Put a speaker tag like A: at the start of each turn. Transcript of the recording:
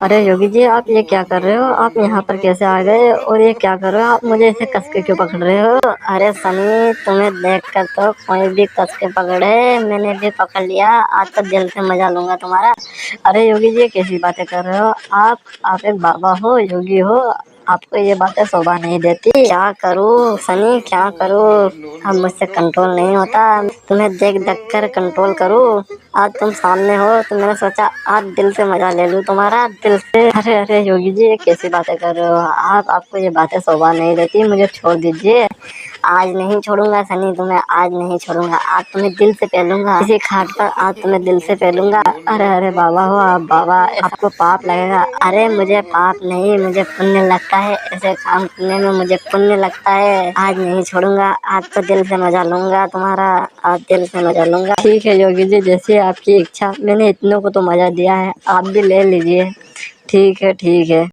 A: अरे योगी जी, आप ये क्या कर रहे हो? आप यहाँ पर कैसे आ गए? और ये क्या कर रहे हो आप? मुझे ऐसे कस के क्यों पकड़ रहे हो? अरे सनी, तुम्हें देखकर तो कोई भी कस के पकड़े, मैंने भी पकड़ लिया। आज तो दिल से मजा लूंगा तुम्हारा। अरे योगी जी, ये कैसी बातें कर रहे हो आप एक बाबा हो, योगी हो, आपको ये बातें शोभा नहीं देती। क्या करूँ सनी, क्या करूँ? अब मुझसे कंट्रोल नहीं होता। तुम्हें देख देख कर कंट्रोल करूँ। आज तुम सामने हो तो मैंने सोचा आज दिल से मजा ले लूं तुम्हारा, दिल से। अरे अरे योगी जी, ये कैसी बातें कर रहे हो आप? आपको ये बातें शोभा नहीं देती, मुझे छोड़ दीजिए। आज नहीं छोड़ूंगा सनी, तुम्हें आज नहीं छोड़ूंगा। आज तुम्हें दिल से पहलूंगा इसी खाट पर, आज तुम्हें दिल से पहलूंगा। अरे अरे बाबा हो आप, बाबा आपको पाप लगेगा। अरे मुझे पाप नहीं, मुझे पुण्य लगता है। ऐसे काम करने में मुझे पुण्य लगता है। आज नहीं छोड़ूंगा, आज तो दिल से मजा लूंगा तुम्हारा, आज दिल से मजा लूंगा। ठीक है योगी जी, जैसी आपकी इच्छा। मैंने इतनों को तो मजा दिया है, आप भी ले लीजिए। ठीक है, ठीक है।